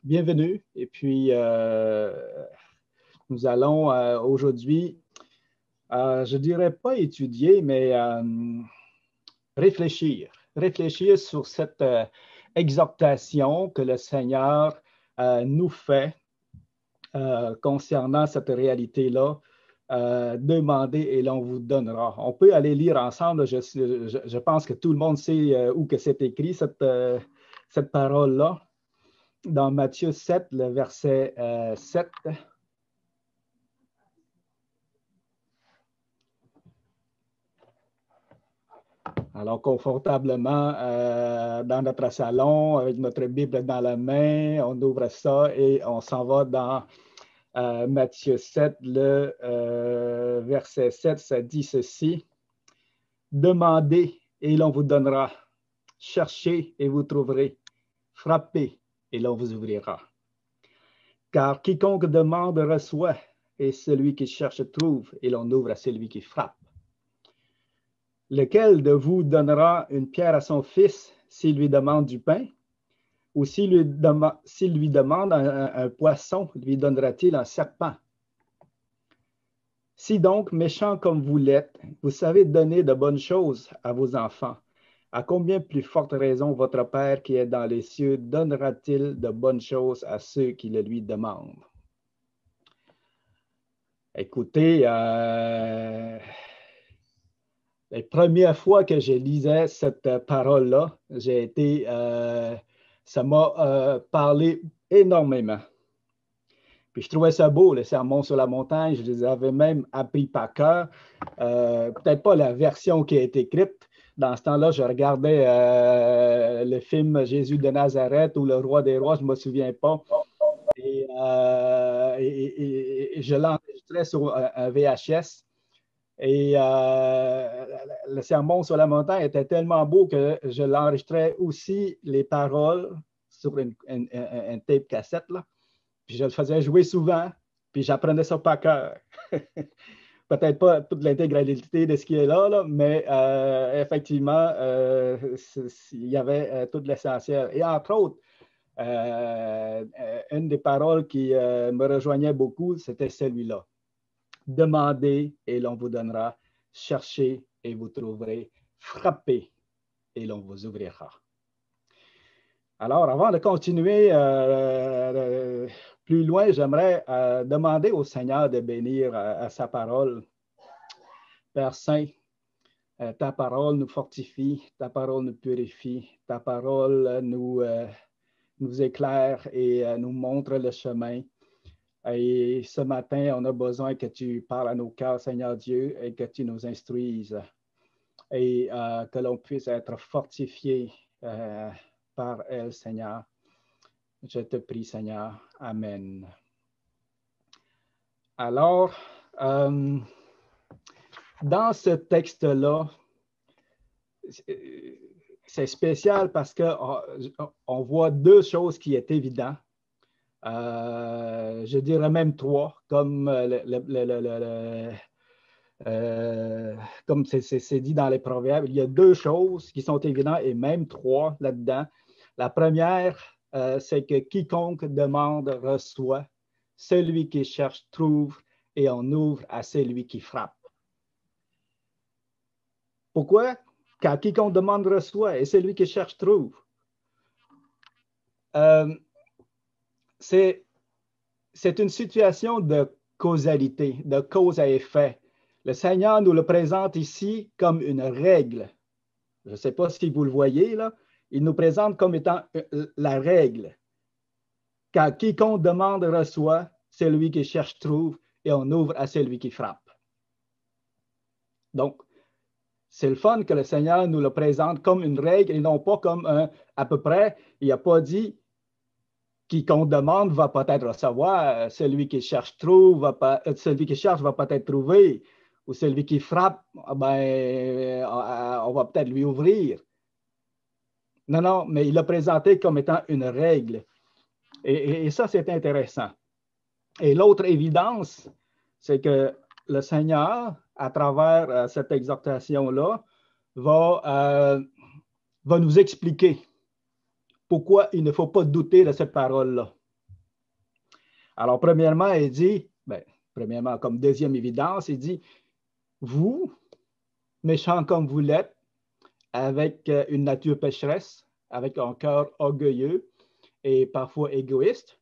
bienvenue. Et puis, nous allons aujourd'hui, je ne dirais pas étudier, mais réfléchir. Réfléchir sur cette exhortation que le Seigneur nous fait concernant cette réalité-là. Demandez et l'on vous donnera. On peut aller lire ensemble. Je pense que tout le monde sait où que c'est écrit, cette parole-là. Dans Matthieu 7, le verset 7. Alors, confortablement dans notre salon, avec notre Bible dans la main, on ouvre ça et on s'en va dans Matthieu 7, le verset 7, ça dit ceci. Demandez et l'on vous donnera. Cherchez et vous trouverez. Frappez et l'on vous ouvrira. Car quiconque demande reçoit, et celui qui cherche trouve, et l'on ouvre à celui qui frappe. Lequel de vous donnera une pierre à son fils s'il lui demande du pain? Ou s'il lui demande un poisson, lui donnera-t-il un serpent? Si donc, méchants comme vous l'êtes, vous savez donner de bonnes choses à vos enfants, à combien plus forte raison votre Père qui est dans les cieux donnera-t-il de bonnes choses à ceux qui le lui demandent? Écoutez, la première fois que je lisais cette parole-là, ça m'a parlé énormément. Puis je trouvais ça beau, le sermon sur la montagne, je les avais même appris par cœur. Peut-être pas la version qui a été écrite. Dans ce temps-là, je regardais le film Jésus de Nazareth ou Le Roi des Rois, je ne me souviens pas. Et je l'enregistrais sur un VHS. Et le sermon sur la montagne était tellement beau que je l'enregistrais aussi les paroles sur une tape cassette, là. Puis je le faisais jouer souvent, puis j'apprenais ça par cœur. Peut-être pas toute l'intégralité de ce qui est là, mais effectivement, il y avait tout l'essentiel. Et entre autres, une des paroles qui me rejoignait beaucoup, c'était celui-là. Demandez et l'on vous donnera. Cherchez et vous trouverez. Frappez et l'on vous ouvrira. Alors, avant de continuer plus loin, j'aimerais demander au Seigneur de bénir à sa parole. Père Saint, ta parole nous fortifie, ta parole nous purifie, ta parole nous éclaire et nous montre le chemin. Et ce matin, on a besoin que tu parles à nos cœurs, Seigneur Dieu, et que tu nous instruises et que l'on puisse être fortifié par elle, Seigneur. Je te prie, Seigneur. Amen. Alors, dans ce texte-là, c'est spécial parce qu'on voit deux choses qui sont évidentes. Je dirais même trois, comme comme c'est dit dans les Proverbes. Il y a deux choses qui sont évidentes et même trois là-dedans. La première, c'est que quiconque demande reçoit, celui qui cherche trouve et on ouvre à celui qui frappe. Pourquoi? Car quiconque demande reçoit et celui qui cherche trouve. C'est une situation de causalité, de cause à effet. Le Seigneur nous le présente ici comme une règle. Je ne sais pas si vous le voyez là. Il nous présente comme étant la règle. Car quiconque demande reçoit, celui qui cherche trouve, et on ouvre à celui qui frappe. Donc, c'est le fun que le Seigneur nous le présente comme une règle et non pas comme à peu près. Il n'a pas dit quiconque demande va peut-être recevoir, celui qui cherche trouve, celui qui cherche va peut-être trouver, ou celui qui frappe, ben, on va peut-être lui ouvrir. Non, non, mais il l'a présenté comme étant une règle. Et ça, c'est intéressant. Et l'autre évidence, c'est que le Seigneur, à travers cette exhortation-là, va nous expliquer pourquoi il ne faut pas douter de cette parole-là. Alors, premièrement, il dit, premièrement, comme deuxième évidence, il dit, vous, méchants comme vous l'êtes, avec une nature pécheresse, avec un cœur orgueilleux et parfois égoïste,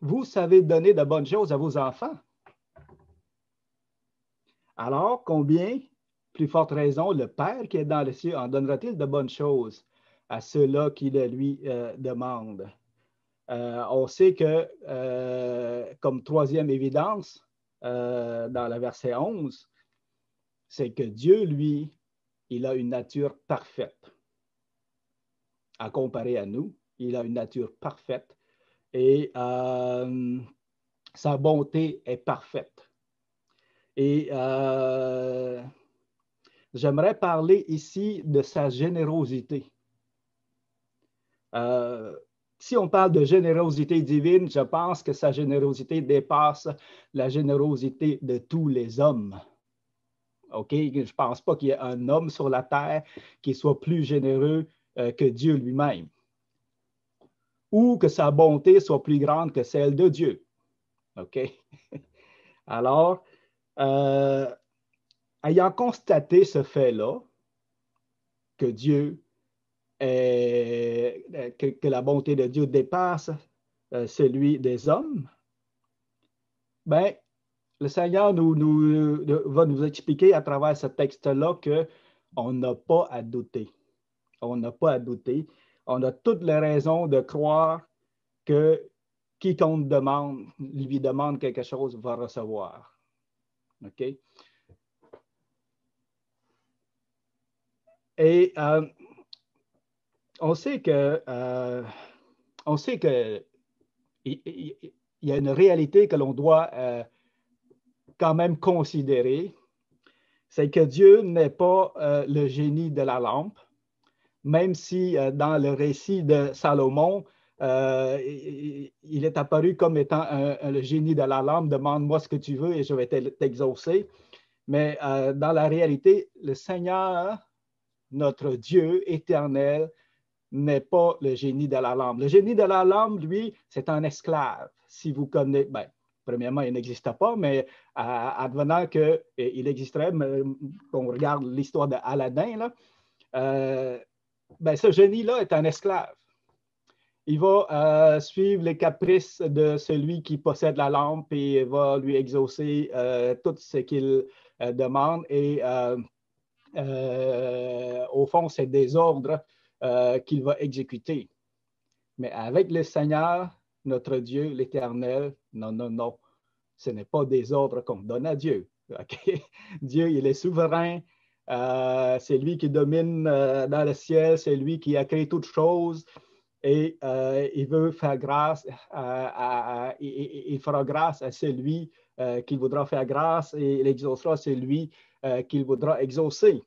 vous savez donner de bonnes choses à vos enfants. Alors, combien, plus forte raison, le Père qui est dans les cieux en donnera-t-il de bonnes choses à ceux-là qui le lui demandent? On sait que, comme troisième évidence, dans le verset 11, c'est que Dieu, lui, il a une nature parfaite. À comparer à nous, il a une nature parfaite et sa bonté est parfaite. Et j'aimerais parler ici de sa générosité. Si on parle de générosité divine, je pense que sa générosité dépasse la générosité de tous les hommes. OK? Je ne pense pas qu'il y ait un homme sur la terre qui soit plus généreux que Dieu lui-même, ou que sa bonté soit plus grande que celle de Dieu. OK? Alors, ayant constaté ce fait-là, que Dieu que la bonté de Dieu dépasse celui des hommes, le Seigneur va nous expliquer à travers ce texte-là qu'on n'a pas à douter. On n'a pas à douter. On a toutes les raisons de croire que quiconque lui demande quelque chose va recevoir. OK? Et on sait que il y a une réalité que l'on doit quand même considérer, c'est que Dieu n'est pas le génie de la lampe, même si dans le récit de Salomon, il est apparu comme étant le génie de la lampe, demande-moi ce que tu veux et je vais t'exaucer. Mais dans la réalité, le Seigneur, notre Dieu éternel, n'est pas le génie de la lampe. Le génie de la lampe, lui, c'est un esclave. Si vous connaissez, premièrement, il n'existe pas, mais advenant qu'il existerait, qu'on regarde l'histoire d'Aladin, ce génie-là est un esclave. Il va suivre les caprices de celui qui possède la lampe et va lui exaucer tout ce qu'il demande. Et au fond, c'est des ordres qu'il va exécuter. Mais avec le Seigneur, notre Dieu, l'Éternel, non. Ce n'est pas des ordres qu'on donne à Dieu. Okay? Dieu, il est souverain. C'est lui qui domine dans le ciel. C'est lui qui a créé toutes choses. Et il veut faire grâce, il fera grâce à celui qu'il voudra faire grâce et il exaucera celui qu'il voudra exaucer.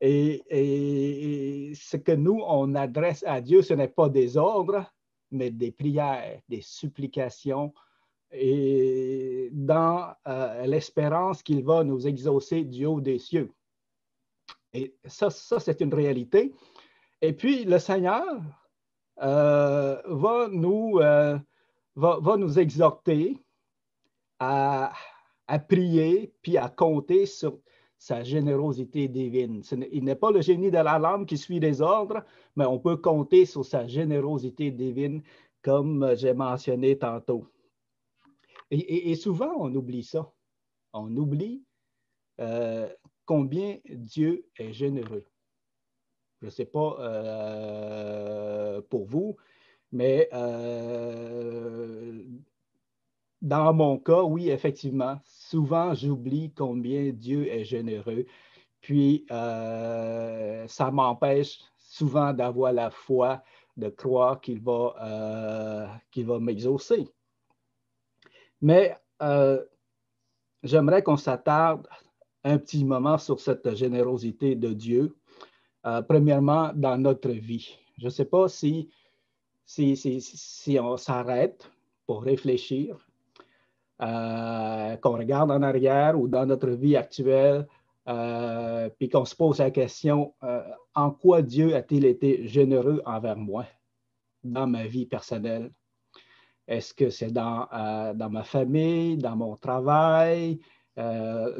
Et ce que nous, on adresse à Dieu, ce n'est pas des ordres, mais des prières, des supplications, et dans l'espérance qu'il va nous exaucer du haut des cieux. Et ça c'est une réalité. Et puis, le Seigneur va nous exhorter à prier puis à compter sur sa générosité divine. Il n'est pas le génie de la lampe qui suit les ordres, mais on peut compter sur sa générosité divine, comme j'ai mentionné tantôt. Et souvent, on oublie ça. On oublie combien Dieu est généreux. Je ne sais pas pour vous, mais dans mon cas, oui, effectivement, souvent j'oublie combien Dieu est généreux. Puis, ça m'empêche souvent d'avoir la foi, de croire qu'il va m'exaucer. Mais j'aimerais qu'on s'attarde un petit moment sur cette générosité de Dieu, premièrement dans notre vie. Je ne sais pas si on s'arrête pour réfléchir, qu'on regarde en arrière ou dans notre vie actuelle, puis qu'on se pose la question, en quoi Dieu a-t-il été généreux envers moi dans ma vie personnelle? Est-ce que c'est dans ma famille, dans mon travail? Là,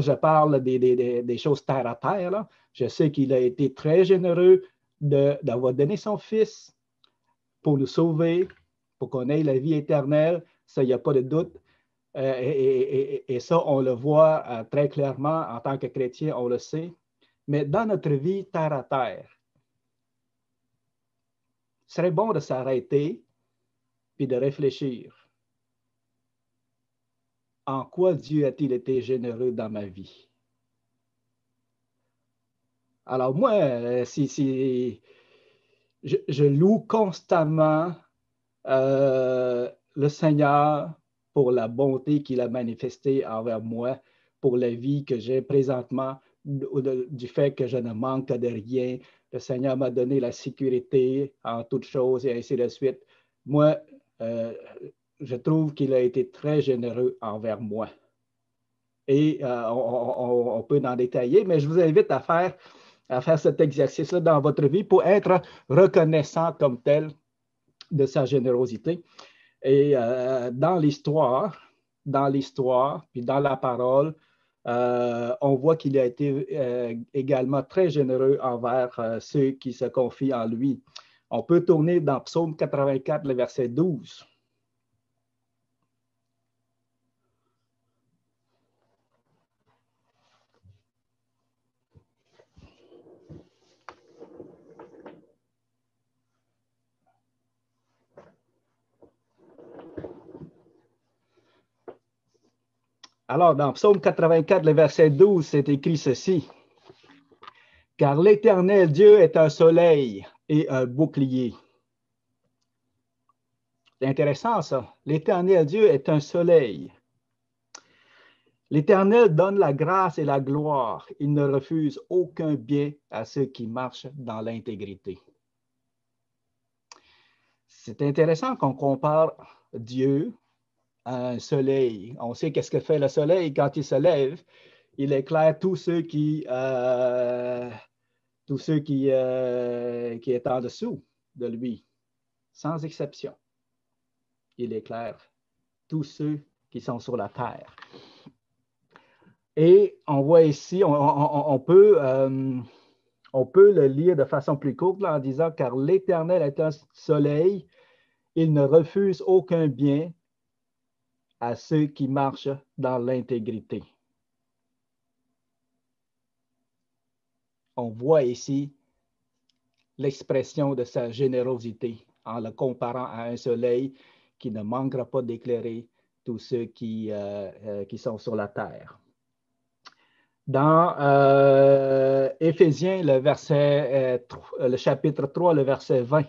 je parle des choses terre à terre. Là. Je sais qu'il a été très généreux d'avoir donné son Fils pour nous sauver, pour qu'on ait la vie éternelle. Ça, il n'y a pas de doute. Et ça, on le voit très clairement en tant que chrétien, on le sait. Mais dans notre vie terre à terre, ce serait bon de s'arrêter puis de réfléchir. En quoi Dieu a-t-il été généreux dans ma vie? Alors moi, je loue constamment le Seigneur pour la bonté qu'il a manifestée envers moi, pour la vie que j'ai présentement, du fait que je ne manque de rien. Le Seigneur m'a donné la sécurité en toutes choses et ainsi de suite. Moi, je trouve qu'il a été très généreux envers moi. Et on peut en détailler, mais je vous invite à faire cet exercice-là dans votre vie pour être reconnaissant comme tel de sa générosité. Et dans l'histoire, puis dans la parole, on voit qu'il a été également très généreux envers ceux qui se confient en lui. On peut tourner dans Psaume 84, le verset 12. Alors, dans Psaume 84, le verset 12, c'est écrit ceci. Car l'Éternel Dieu est un soleil et un bouclier. C'est intéressant ça. L'Éternel Dieu est un soleil. L'Éternel donne la grâce et la gloire. Il ne refuse aucun bien à ceux qui marchent dans l'intégrité. C'est intéressant qu'on compare Dieu à un soleil. On sait qu'est-ce que fait le soleil quand il se lève. Il éclaire tous ceux qui est en dessous de lui, sans exception. Il éclaire tous ceux qui sont sur la terre. Et on voit ici, on peut le lire de façon plus courte là, en disant, car l'Éternel est un soleil, il ne refuse aucun bien à ceux qui marchent dans l'intégrité. On voit ici l'expression de sa générosité en le comparant à un soleil qui ne manquera pas d'éclairer tous ceux qui sont sur la terre. Dans Éphésiens, le chapitre 3, le verset 20.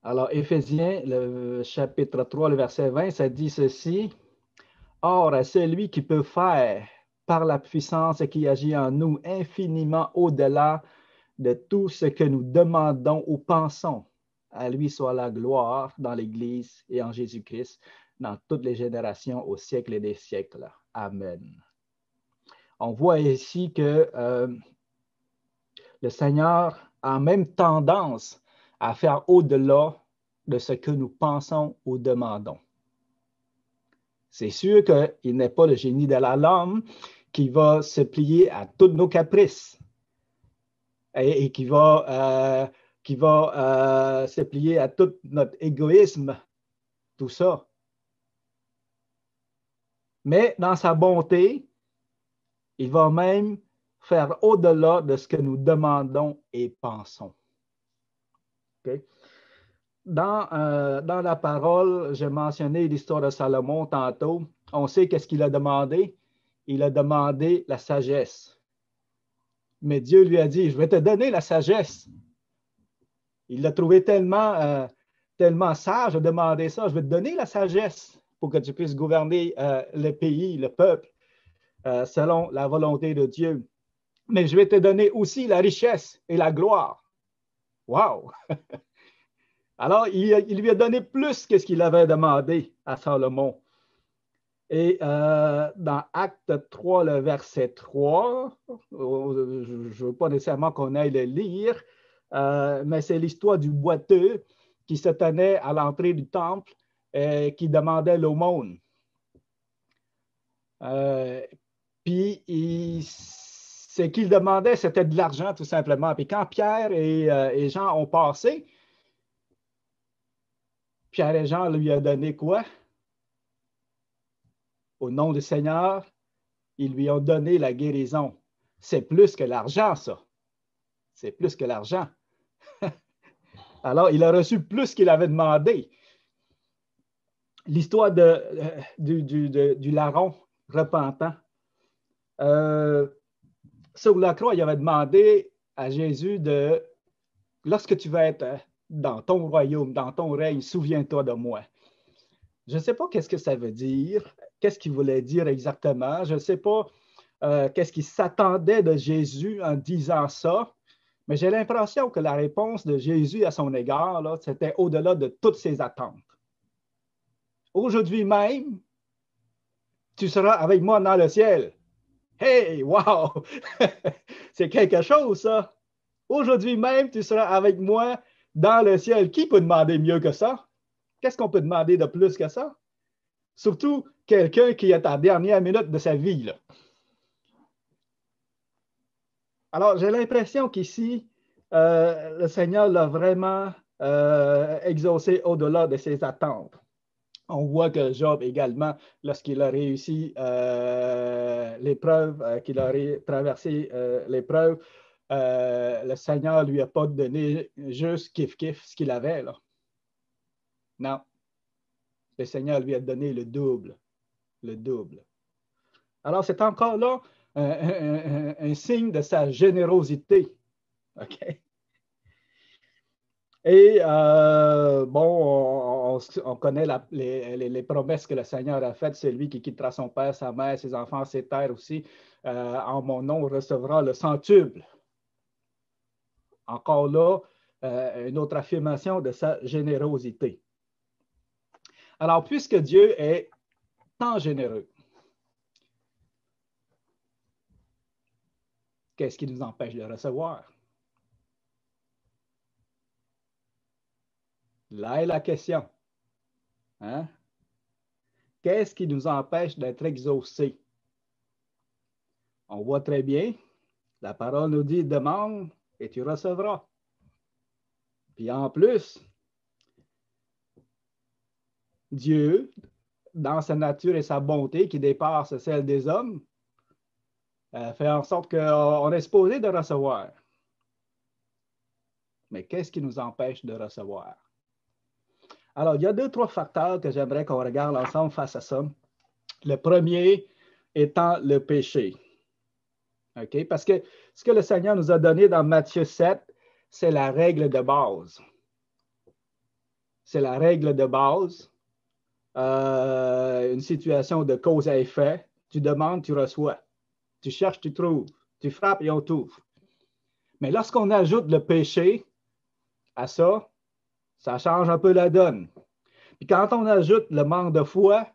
Alors, Éphésiens, le chapitre 3, le verset 20, ça dit ceci. Or, à celui qui peut faire, par la puissance qui agit en nous, infiniment au-delà de tout ce que nous demandons ou pensons, à lui soit la gloire dans l'Église et en Jésus-Christ, dans toutes les générations, au siècle des siècles. Amen. On voit ici que le Seigneur a même tendance à faire au-delà de ce que nous pensons ou demandons. C'est sûr qu'il n'est pas le génie de la langue qui va se plier à tous nos caprices et qui va se plier à tout notre égoïsme, tout ça. Mais dans sa bonté, il va même faire au-delà de ce que nous demandons et pensons. Okay? Dans la parole, j'ai mentionné l'histoire de Salomon tantôt. On sait qu'est-ce qu'il a demandé. Il a demandé la sagesse. Mais Dieu lui a dit, je vais te donner la sagesse. Il l'a trouvé tellement sage de demander ça. Je vais te donner la sagesse pour que tu puisses gouverner le pays, le peuple, selon la volonté de Dieu. Mais je vais te donner aussi la richesse et la gloire. Wow! Alors, il lui a donné plus que ce qu'il avait demandé à Salomon. Et dans Acte 3, le verset 3, je ne veux pas nécessairement qu'on aille le lire, mais c'est l'histoire du boiteux qui se tenait à l'entrée du temple et qui demandait l'aumône. Puis, ce qu'il demandait, c'était de l'argent, tout simplement. Puis quand Pierre et Jean ont passé, Pierre et Jean lui ont donné quoi? Au nom du Seigneur, ils lui ont donné la guérison. C'est plus que l'argent, ça. C'est plus que l'argent. Alors, il a reçu plus qu'il avait demandé. L'histoire du larron repentant. Sur la croix, il avait demandé à Jésus de, lorsque tu vas être dans ton royaume, dans ton règne, souviens-toi de moi. Je ne sais pas qu'est-ce que ça veut dire, qu'est-ce qu'il voulait dire exactement. Je ne sais pas qu'est-ce qu'il s'attendait de Jésus en disant ça, mais j'ai l'impression que la réponse de Jésus à son égard, là, c'était au-delà de toutes ses attentes. Aujourd'hui même, tu seras avec moi dans le ciel. Hey, wow! C'est quelque chose, ça. Aujourd'hui même, tu seras avec moi dans le ciel. Qui peut demander mieux que ça? Qu'est-ce qu'on peut demander de plus que ça? Surtout quelqu'un qui est à la dernière minute de sa vie, là. Alors, j'ai l'impression qu'ici, le Seigneur l'a vraiment exaucé au-delà de ses attentes. On voit que Job également, lorsqu'il a réussi l'épreuve, qu'il a traversé l'épreuve, le Seigneur ne lui a pas donné juste kiff-kiff ce qu'il avait, là. Non. Le Seigneur lui a donné le double. Le double. Alors, c'est encore là un signe de sa générosité. OK? Et bon, on connaît les promesses que le Seigneur a faites. Celui qui quittera son père, sa mère, ses enfants, ses terres aussi, en mon nom recevra le centuple. Encore là, une autre affirmation de sa générosité. Alors, puisque Dieu est tant généreux, qu'est-ce qui nous empêche de recevoir? Là est la question. Hein? Qu'est-ce qui nous empêche d'être exaucés? On voit très bien, la parole nous dit, demande et tu recevras. Puis en plus, Dieu, dans sa nature et sa bonté qui dépasse celle des hommes, fait en sorte qu'on est supposé de recevoir. Mais qu'est-ce qui nous empêche de recevoir? Alors, il y a 2-3 facteurs que j'aimerais qu'on regarde ensemble face à ça. Le premier étant le péché. OK? Parce que ce que le Seigneur nous a donné dans Matthieu 7, c'est la règle de base. C'est la règle de base. Une situation de cause à effet. Tu demandes, tu reçois. Tu cherches, tu trouves. Tu frappes et on t'ouvre. Mais lorsqu'on ajoute le péché à ça, ça change un peu la donne. Puis quand on ajoute le manque de foi,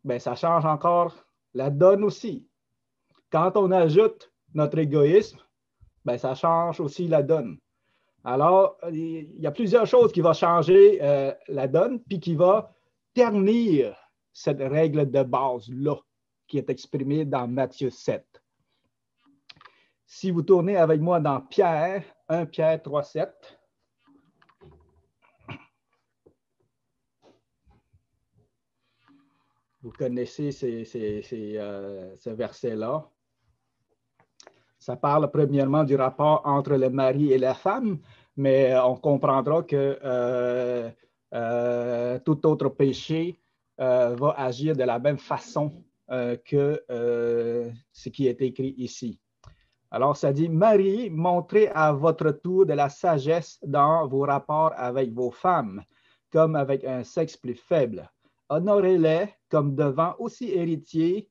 bien, ça change encore la donne aussi. Quand on ajoute notre égoïsme, bien, ça change aussi la donne. Alors, il y a plusieurs choses qui vont changer la donne, puis qui vont ternir cette règle de base-là qui est exprimée dans Matthieu 7. Si vous tournez avec moi dans Pierre, 1 Pierre 3, 7. Vous connaissez ce verset-là. Ça parle premièrement du rapport entre le mari et la femme, mais on comprendra que tout autre péché va agir de la même façon que ce qui est écrit ici. Alors, ça dit, Marie, montrez à votre tour de la sagesse dans vos rapports avec vos femmes, comme avec un sexe plus faible. Honorez-les comme devant aussi hérités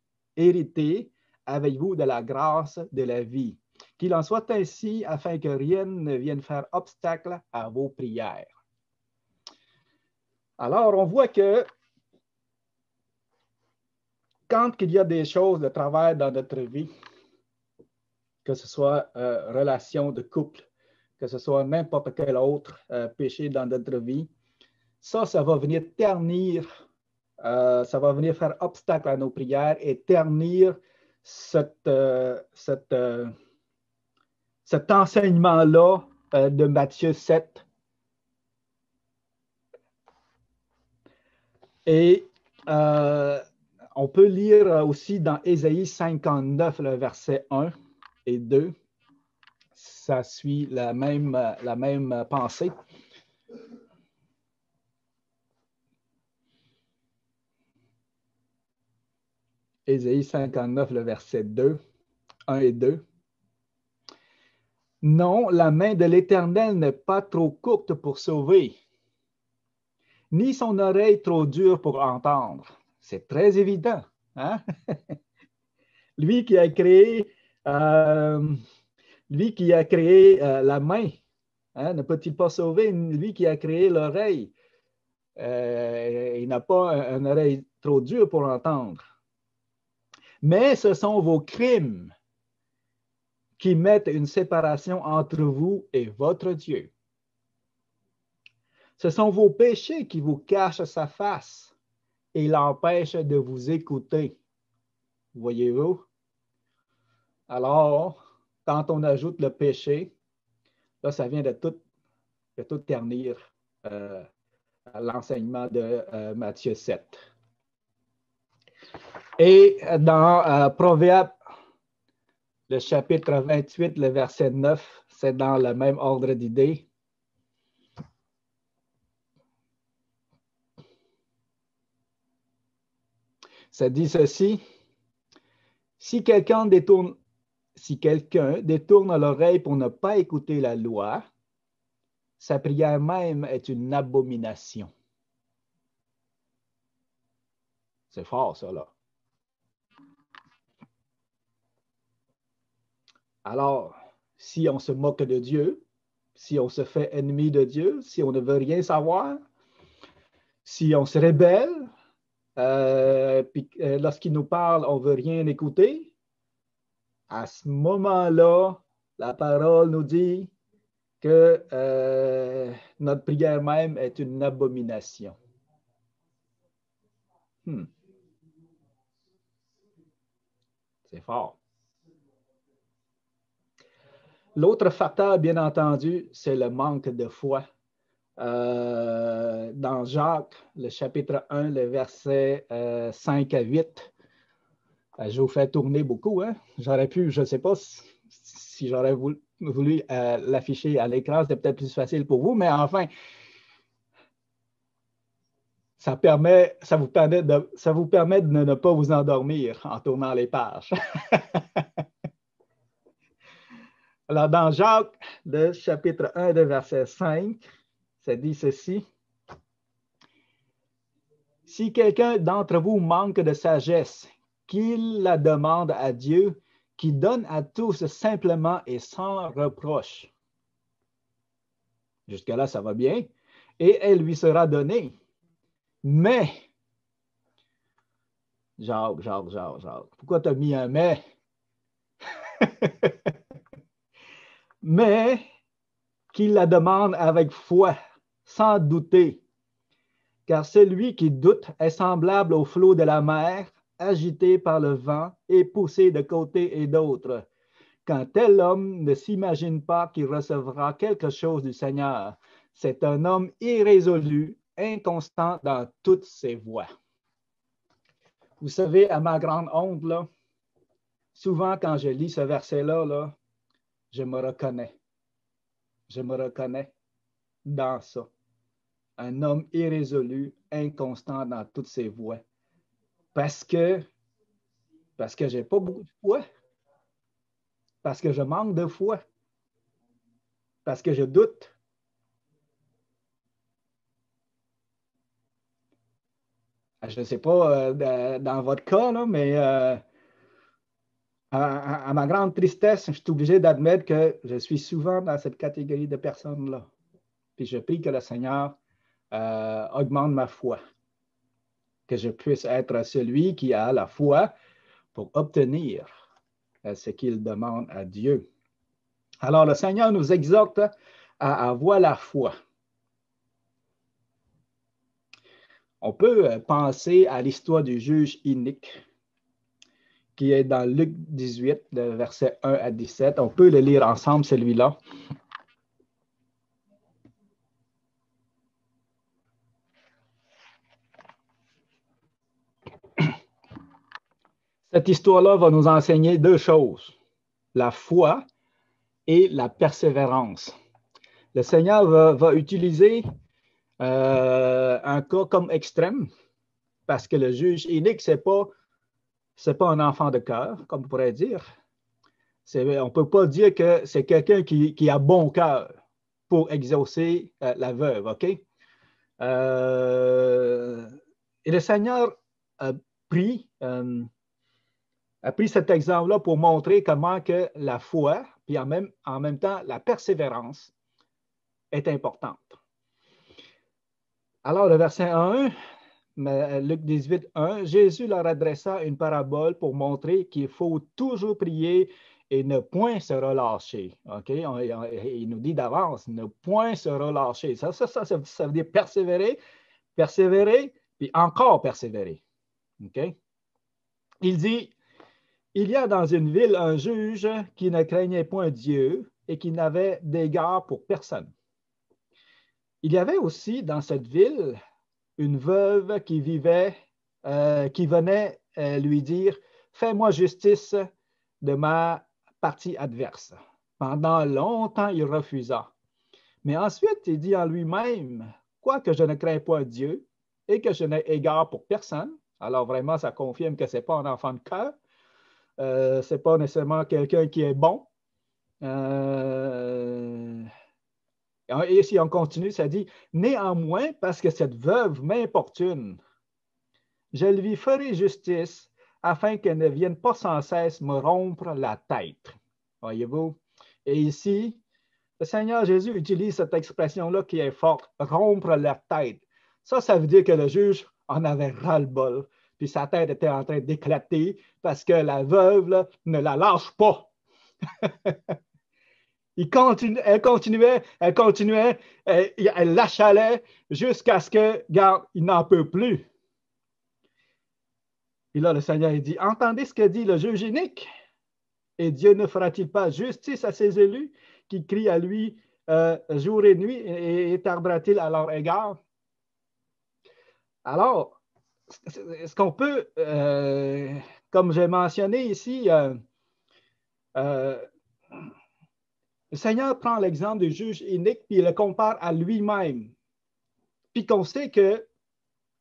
avec vous de la grâce de la vie. Qu'il en soit ainsi afin que rien ne vienne faire obstacle à vos prières. Alors, on voit que quand il y a des choses de travers dans notre vie, que ce soit relation de couple, que ce soit n'importe quel autre péché dans notre vie, ça va venir ternir, ça va venir faire obstacle à nos prières et ternir cet enseignement-là de Matthieu 7. Et on peut lire aussi dans Ésaïe 59, le verset 1 et 2. Ça suit la même pensée. Ésaïe 59, le verset 2, 1 et 2. Non, la main de l'Éternel n'est pas trop courte pour sauver, ni son oreille trop dure pour entendre. C'est très évident. Hein? Lui qui a créé, la main, hein, ne peut-il pas sauver? Lui qui a créé l'oreille, il n'a pas une oreille trop dure pour entendre. Mais ce sont vos crimes qui mettent une séparation entre vous et votre Dieu. Ce sont vos péchés qui vous cachent sa face et l'empêchent de vous écouter. Voyez-vous? Alors, quand on ajoute le péché, là, ça vient de tout ternir l'enseignement de Matthieu 7. Et dans Proverbe, le chapitre 28, le verset 9, c'est dans le même ordre d'idées. Ça dit ceci: si quelqu'un détourne l'oreille pour ne pas écouter la loi, sa prière même est une abomination. C'est fort, ça, là. Alors, si on se moque de Dieu, si on se fait ennemi de Dieu, si on ne veut rien savoir, si on se rebelle, puis lorsqu'il nous parle, on ne veut rien écouter, à ce moment-là, la parole nous dit que notre prière même est une abomination. C'est fort. L'autre facteur, bien entendu, c'est le manque de foi. Dans Jacques, le chapitre 1, le verset 5 à 8, je vous fais tourner beaucoup. Hein? J'aurais pu, je ne sais pas si j'aurais voulu l'afficher à l'écran, c'était peut-être plus facile pour vous, mais enfin, ça vous permet de ne pas vous endormir en tournant les pages. Alors, dans Jacques, le chapitre 1, le verset 5, ça dit ceci: si quelqu'un d'entre vous manque de sagesse, qu'il la demande à Dieu, qui donne à tous simplement et sans reproche. Jusque-là, ça va bien. Et elle lui sera donnée. Mais, Jacques, pourquoi tu as mis un mais? Mais qu'il la demande avec foi, sans douter. Car celui qui doute est semblable au flot de la mer, agité par le vent et poussé de côté et d'autre. Quand tel homme ne s'imagine pas qu'il recevra quelque chose du Seigneur, c'est un homme irrésolu, inconstant dans toutes ses voies. Vous savez, à ma grande honte, là, souvent quand je lis ce verset-là, là, je me reconnais. Je me reconnais dans ça. Un homme irrésolu, inconstant dans toutes ses voies. Parce que je n'ai pas beaucoup de foi. Parce que je manque de foi. Parce que je doute. Je ne sais pas dans votre cas, là, mais à ma grande tristesse, je suis obligé d'admettre que je suis souvent dans cette catégorie de personnes-là. Puis je prie que le Seigneur augmente ma foi. que je puisse être celui qui a la foi pour obtenir ce qu'il demande à Dieu. Alors, le Seigneur nous exhorte à avoir la foi. On peut penser à l'histoire du juge inique qui est dans Luc 18, versets 1 à 17. On peut le lire ensemble, celui-là. Cette histoire-là va nous enseigner deux choses, la foi et la persévérance. Le Seigneur va utiliser un cas comme extrême, parce que le juge inique, ce n'est pas un enfant de cœur, comme on pourrait dire. On ne peut pas dire que c'est quelqu'un qui a bon cœur pour exaucer la veuve, OK? Et le Seigneur a pris cet exemple-là pour montrer comment que la foi, puis en même temps, la persévérance est importante. Alors, le verset 1, Luc 18, 1, Jésus leur adressa une parabole pour montrer qu'il faut toujours prier et ne point se relâcher. Okay? Il nous dit d'avance, ne point se relâcher. Ça veut dire persévérer, puis encore persévérer. Okay? Il dit, il y a dans une ville un juge qui ne craignait point Dieu et qui n'avait d'égard pour personne. Il y avait aussi dans cette ville une veuve qui venait lui dire, fais-moi justice de ma partie adverse. Pendant longtemps, il refusa. Mais ensuite, il dit en lui-même, quoique je ne crains pas Dieu et que je n'ai égard pour personne, alors vraiment, ça confirme que ce n'est pas un enfant de cœur, ce n'est pas nécessairement quelqu'un qui est bon. Et si on continue, ça dit, néanmoins, parce que cette veuve m'importune, je lui ferai justice afin qu'elle ne vienne pas sans cesse me rompre la tête. Voyez-vous? Et ici, le Seigneur Jésus utilise cette expression-là qui est forte, rompre la tête. Ça veut dire que le juge en avait ras-le-bol, puis sa tête était en train d'éclater parce que la veuve là, ne la lâche pas. Elle continuait, elle l'achalait jusqu'à ce que, regarde, il n'en peut plus. Et là, le Seigneur il dit, entendez ce que dit le juge inique? Et Dieu ne fera-t-il pas justice à ses élus qui crient à lui jour et nuit et tardera-t-il à leur égard? Alors, est-ce qu'on peut, comme j'ai mentionné ici, le Seigneur prend l'exemple du juge inique puis il le compare à lui-même. Puis qu'on sait que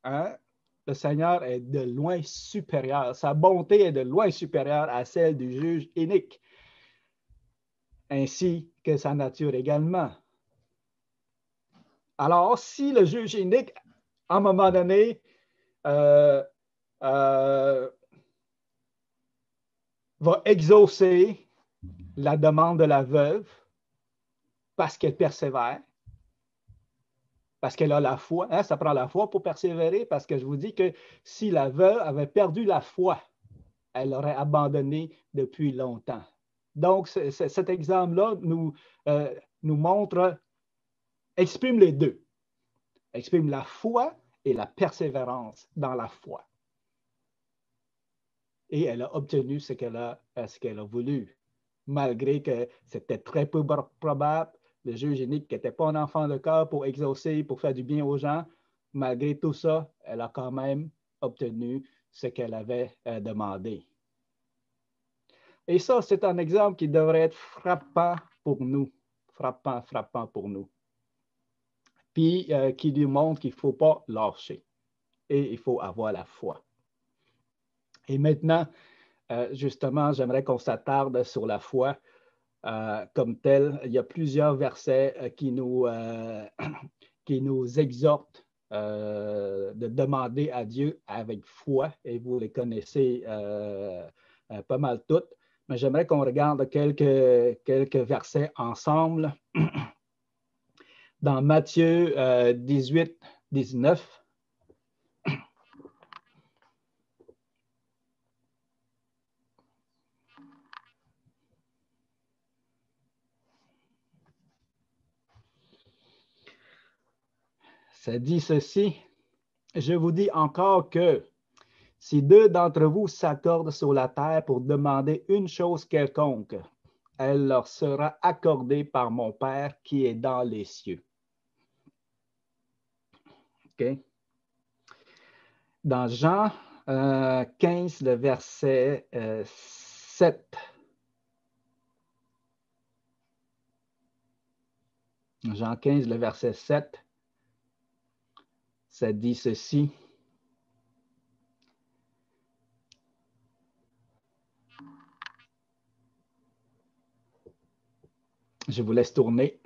le Seigneur est de loin supérieur. Sa bonté est de loin supérieure à celle du juge inique, ainsi que sa nature également. Alors, si le juge inique, à un moment donné, va exaucer la demande de la veuve parce qu'elle persévère, parce qu'elle a la foi. Ça prend la foi pour persévérer, parce que je vous dis que si la veuve avait perdu la foi, elle aurait abandonné depuis longtemps. Donc, cet exemple-là nous montre, exprime les deux. Exprime la foi et la persévérance dans la foi. Et elle a obtenu ce qu'elle a voulu, malgré que c'était très peu probable. Le juge inique n'était pas un enfant de cœur pour exaucer, pour faire du bien aux gens. Malgré tout ça, elle a quand même obtenu ce qu'elle avait demandé. Et ça, c'est un exemple qui devrait être frappant pour nous. Frappant pour nous. Puis qui lui montre qu'il ne faut pas lâcher. Et il faut avoir la foi. Et maintenant, justement, j'aimerais qu'on s'attarde sur la foi comme telle. Il y a plusieurs versets qui nous exhortent de demander à Dieu avec foi, et vous les connaissez pas mal toutes. Mais j'aimerais qu'on regarde quelques versets ensemble. Dans Matthieu 18, 19. Ça dit ceci, je vous dis encore que si deux d'entre vous s'accordent sur la terre pour demander une chose quelconque, elle leur sera accordée par mon Père qui est dans les cieux. OK? Dans Jean 15, le verset 7. Jean 15, le verset 7, ça dit ceci. Je vous laisse tourner.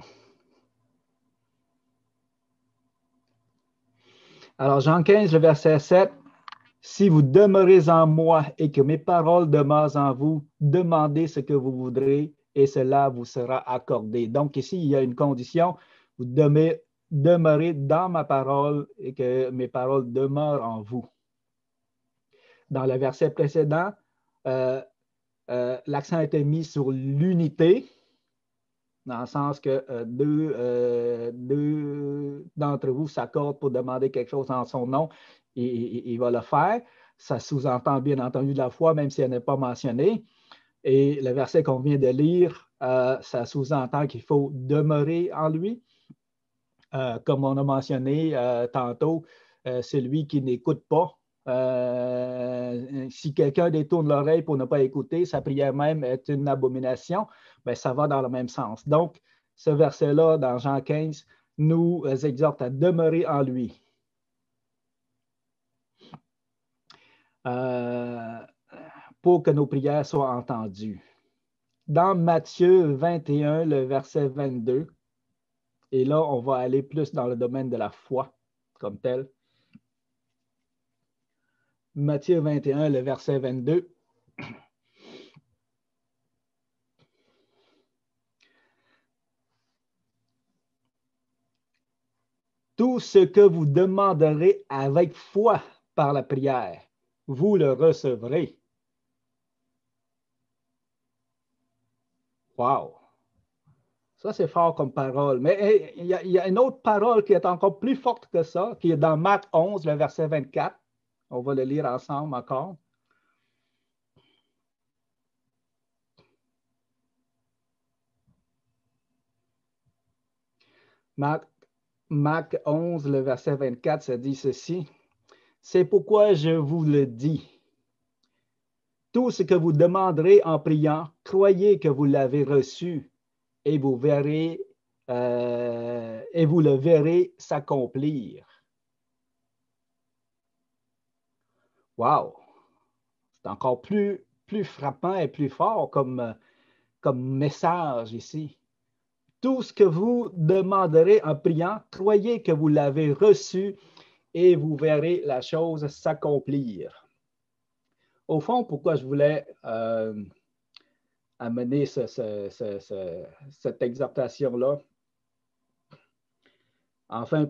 Alors, Jean 15, le verset 7. Si vous demeurez en moi et que mes paroles demeurent en vous, demandez ce que vous voudrez et cela vous sera accordé. Donc, ici, il y a une condition. Vous demeurez dans ma parole et que mes paroles demeurent en vous. Dans le verset précédent, l'accent a été mis sur l'unité, dans le sens que deux d'entre vous s'accordent pour demander quelque chose en son nom, et il va le faire. Ça sous-entend bien entendu de la foi, même si elle n'est pas mentionnée. Et le verset qu'on vient de lire, ça sous-entend qu'il faut demeurer en lui. Comme on a mentionné tantôt, celui qui n'écoute pas, si quelqu'un détourne l'oreille pour ne pas écouter, sa prière même est une abomination, bien, ça va dans le même sens. Donc, ce verset-là, dans Jean 15, nous exhorte à demeurer en lui. Pour que nos prières soient entendues. Dans Matthieu 21, le verset 22, et là, on va aller plus dans le domaine de la foi comme tel. Matthieu 21, le verset 22. Tout ce que vous demanderez avec foi par la prière, vous le recevrez. Wow! Ça, c'est fort comme parole. Mais il y a une autre parole qui est encore plus forte que ça, qui est dans Marc 11, le verset 24. On va le lire ensemble encore. Marc 11, le verset 24, ça dit ceci. C'est pourquoi je vous le dis. Tout ce que vous demanderez en priant, croyez que vous l'avez reçu et vous verrez et vous le verrez s'accomplir. Wow! C'est encore plus frappant et plus fort comme message ici. Tout ce que vous demanderez en priant, croyez que vous l'avez reçu et vous verrez la chose s'accomplir. Au fond, pourquoi je voulais amener cette exhortation-là? Enfin,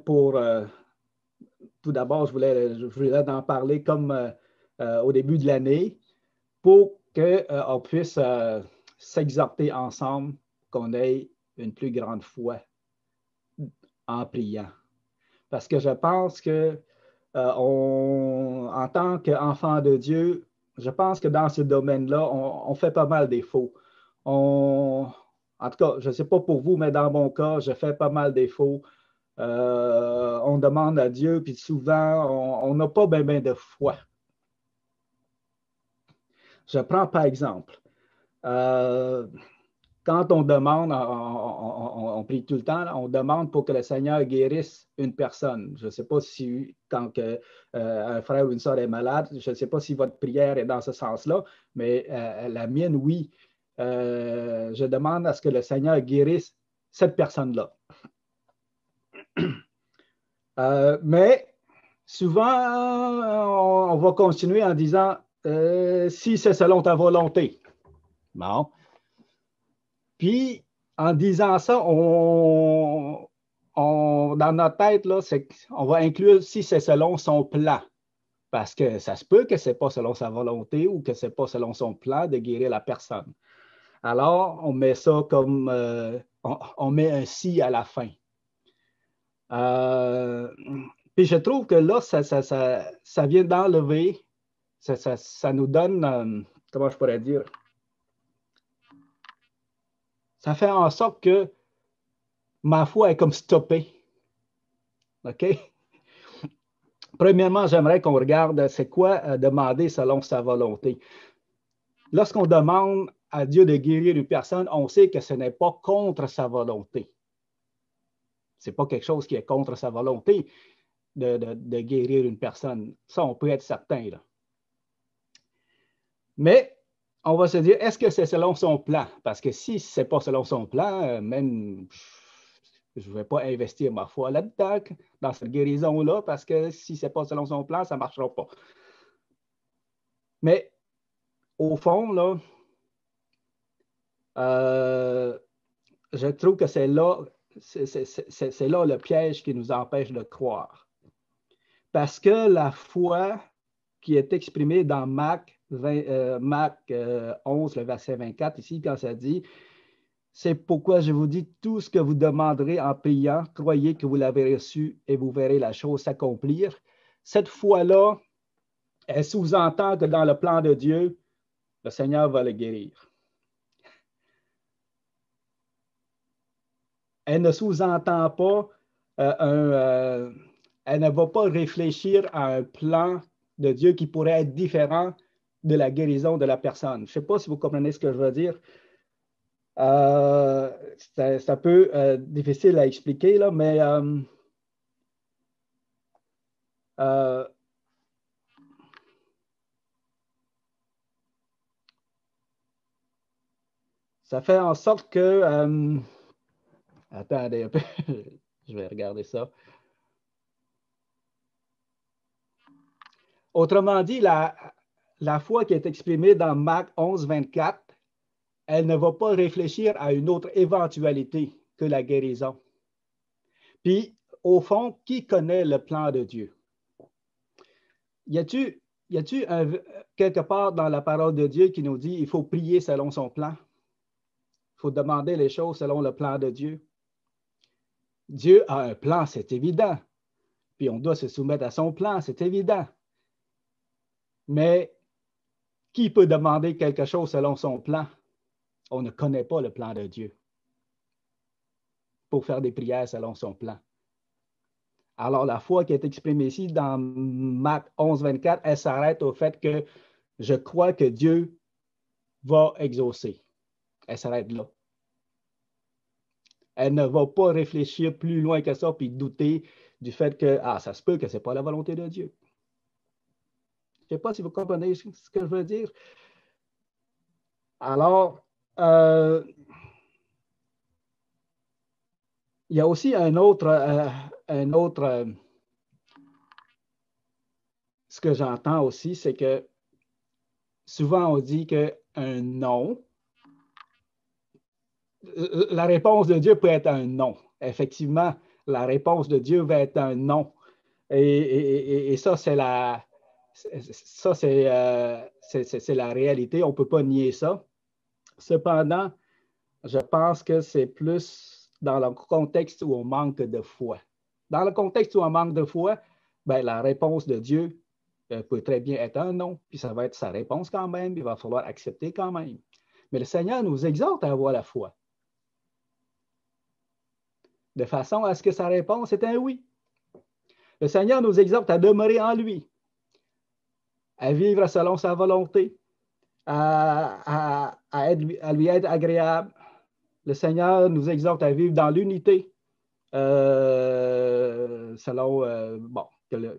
tout d'abord, je voulais en parler comme au début de l'année pour qu'on puisse s'exhorter ensemble, qu'on ait une plus grande foi en priant. Parce que je pense que en tant qu'enfant de Dieu, je pense que dans ce domaine-là, on fait pas mal défauts. En tout cas, je ne sais pas pour vous, mais dans mon cas, je fais pas mal défauts. On demande à Dieu, puis souvent, on n'a pas bien de foi. Je prends par exemple, quand on demande, on prie tout le temps, on demande pour que le Seigneur guérisse une personne. Je ne sais pas si quand un frère ou une soeur est malade, je ne sais pas si votre prière est dans ce sens-là, mais la mienne, oui. Je demande à ce que le Seigneur guérisse cette personne-là. Mais souvent, on va continuer en disant si c'est selon ta volonté. Bon. Puis, en disant ça, dans notre tête, là, on va inclure si c'est selon son plan. Parce que ça se peut que ce n'est pas selon sa volonté ou que ce n'est pas selon son plan de guérir la personne. Alors, on met ça comme on met un si à la fin. Euh, Puis je trouve que là, ça vient d'enlever, ça nous donne, comment je pourrais dire, ça fait en sorte que ma foi est comme stoppée. OK? Premièrement, j'aimerais qu'on regarde c'est quoi demander selon sa volonté. Lorsqu'on demande à Dieu de guérir une personne, on sait que ce n'est pas contre sa volonté. Ce n'est pas quelque chose qui est contre sa volonté de guérir une personne. Ça, on peut être certain. Là. Mais on va se dire, est-ce que c'est selon son plan? Parce que si ce n'est pas selon son plan, même je ne vais pas investir ma foi là-dedans, dans cette guérison-là, parce que si ce n'est pas selon son plan, ça ne marchera pas. Mais au fond, là, je trouve que c'est là le piège qui nous empêche de croire. Parce que la foi qui est exprimée dans Marc 11, le verset 24, ici, quand ça dit, c'est pourquoi je vous dis, tout ce que vous demanderez en priant, croyez que vous l'avez reçu et vous verrez la chose s'accomplir. Cette foi-là, elle sous-entend que dans le plan de Dieu, le Seigneur va le guérir. Elle ne sous-entend pas elle ne va pas réfléchir à un plan de Dieu qui pourrait être différent de la guérison de la personne. Je ne sais pas si vous comprenez ce que je veux dire. C'est un peu difficile à expliquer, là, mais ça fait en sorte que... attendez un peu, je vais regarder ça. Autrement dit, la foi qui est exprimée dans Marc 11, 24, elle ne va pas réfléchir à une autre éventualité que la guérison. Puis, au fond, qui connaît le plan de Dieu? Y a-t-il quelque part dans la parole de Dieu qui nous dit qu'il faut prier selon son plan? Il faut demander les choses selon le plan de Dieu. Dieu a un plan, c'est évident. Puis on doit se soumettre à son plan, c'est évident. Mais qui peut demander quelque chose selon son plan? On ne connaît pas le plan de Dieu pour faire des prières selon son plan. Alors, la foi qui est exprimée ici dans Marc 11, 24, elle s'arrête au fait que je crois que Dieu va exaucer. Elle s'arrête là. Elle ne va pas réfléchir plus loin que ça puis douter du fait que ça se peut que ce n'est pas la volonté de Dieu. Je ne sais pas si vous comprenez ce que je veux dire. Alors, il y a aussi un autre ce que j'entends aussi, c'est que souvent on dit qu'un non, la réponse de Dieu peut être un non. Effectivement, la réponse de Dieu va être un non. Et ça, c'est la réalité. On ne peut pas nier ça. Cependant, je pense que c'est plus dans le contexte où on manque de foi. Dans le contexte où on manque de foi, ben, la réponse de Dieu peut très bien être un non, puis ça va être sa réponse quand même, il va falloir accepter quand même. Mais le Seigneur nous exhorte à avoir la foi, de façon à ce que sa réponse est un oui. Le Seigneur nous exhorte à demeurer en lui, à vivre selon sa volonté, à lui être agréable. Le Seigneur nous exhorte à vivre dans l'unité, selon que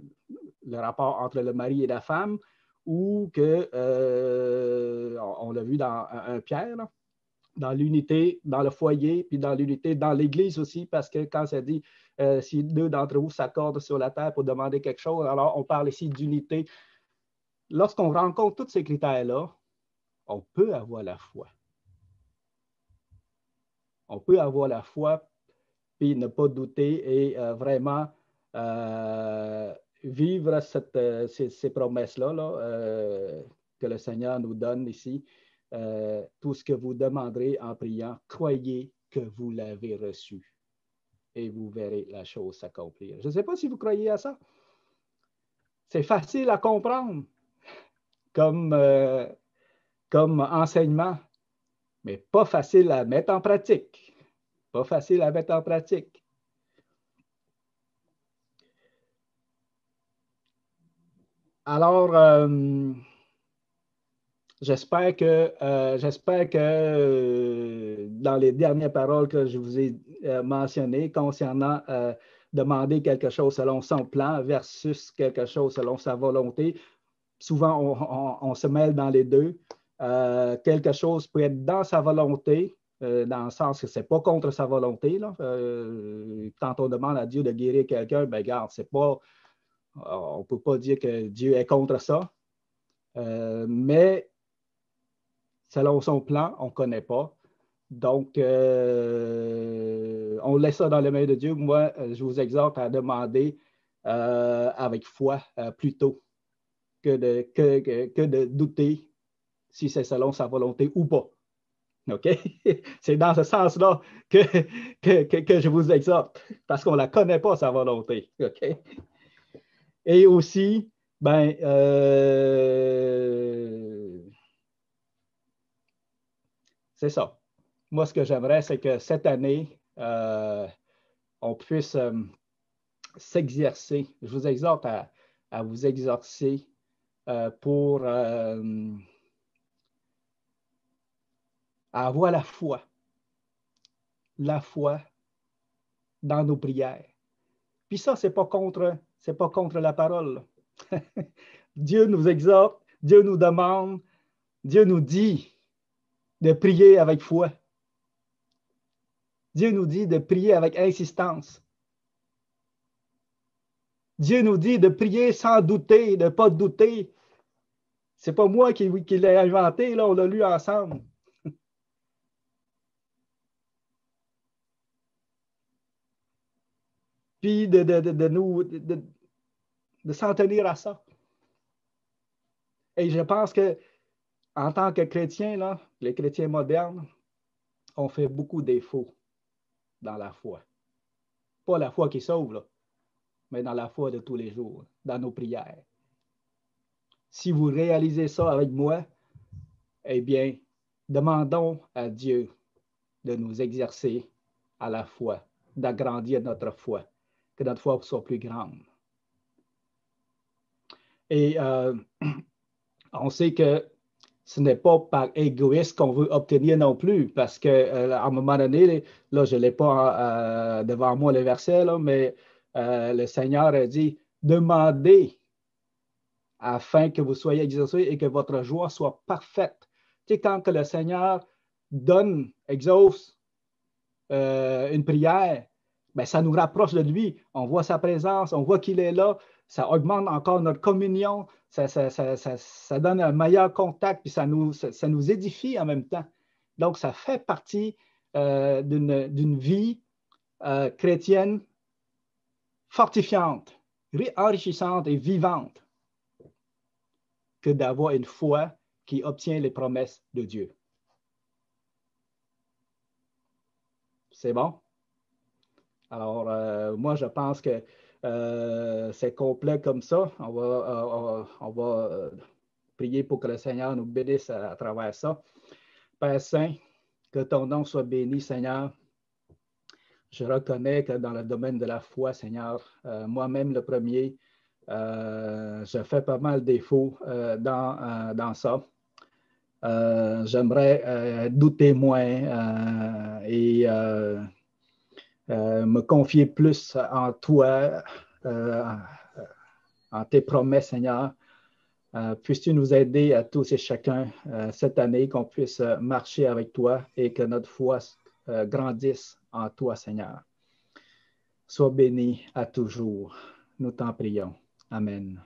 le rapport entre le mari et la femme, ou que, on l'a vu dans 1 Pierre, là, dans l'unité, dans le foyer, puis dans l'unité, dans l'Église aussi, parce que quand ça dit si 2 d'entre vous s'accordent sur la terre pour demander quelque chose, alors on parle ici d'unité. Lorsqu'on rencontre tous ces critères-là, on peut avoir la foi. On peut avoir la foi, puis ne pas douter et vraiment vivre ces promesses-là là, que le Seigneur nous donne ici. Tout ce que vous demanderez en priant, croyez que vous l'avez reçu. et vous verrez la chose s'accomplir. Je ne sais pas si vous croyez à ça. C'est facile à comprendre comme enseignement, mais pas facile à mettre en pratique. Pas facile à mettre en pratique. Alors, j'espère que dans les dernières paroles que je vous ai mentionnées concernant demander quelque chose selon son plan versus quelque chose selon sa volonté, souvent on se mêle dans les deux. Quelque chose peut être dans sa volonté, dans le sens que ce n'est pas contre sa volonté. Là. Quand on demande à Dieu de guérir quelqu'un, ben regarde, c'est pas, on ne peut pas dire que Dieu est contre ça. Mais selon son plan, on ne connaît pas. Donc, on laisse ça dans les mains de Dieu. Moi, je vous exhorte à demander avec foi plutôt que de douter si c'est selon sa volonté ou pas. OK? C'est dans ce sens-là que je vous exhorte, parce qu'on ne la connaît pas, sa volonté. OK? Et aussi, ben, c'est ça. Moi, ce que j'aimerais, c'est que cette année, on puisse s'exercer. Je vous exhorte à vous exercer pour avoir la foi dans nos prières. Puis ça, ce n'est pas contre la parole. Dieu nous exhorte, Dieu nous demande, Dieu nous dit de prier avec foi. Dieu nous dit de prier avec insistance. Dieu nous dit de prier sans douter, de ne pas douter. Ce n'est pas moi qui l'ai inventé, là, on l'a lu ensemble. Puis de s'en tenir à ça. Et je pense que en tant que chrétien, là, les chrétiens modernes, on fait beaucoup défauts dans la foi. Pas la foi qui sauve, là, mais dans la foi de tous les jours, dans nos prières. Si vous réalisez ça avec moi, eh bien, demandons à Dieu de nous exercer à la foi, d'agrandir notre foi, que notre foi soit plus grande. Et on sait que ce n'est pas par égoïsme qu'on veut obtenir non plus, parce qu'à un moment donné, là, je ne l'ai pas devant moi le verset, là, mais le Seigneur a dit, demandez afin que vous soyez exaucés et que votre joie soit parfaite. Tu sais, quand que le Seigneur exauce une prière, ben, ça nous rapproche de lui. On voit sa présence, on voit qu'il est là. Ça augmente encore notre communion. Ça donne un meilleur contact, puis ça nous édifie en même temps. Donc, ça fait partie d'une vie chrétienne fortifiante, enrichissante et vivante que d'avoir une foi qui obtient les promesses de Dieu. C'est bon? Alors, moi, je pense que c'est complet comme ça. On va prier pour que le Seigneur nous bénisse à travers ça. Père Saint, que ton nom soit béni, Seigneur. Je reconnais que dans le domaine de la foi, Seigneur, moi-même le premier, je fais pas mal de défauts dans ça. J'aimerais douter moins et me confier plus en toi, en tes promesses, Seigneur. Puisses-tu nous aider à tous et chacun cette année, qu'on puisse marcher avec toi et que notre foi grandisse en toi, Seigneur. Sois béni à toujours. Nous t'en prions. Amen.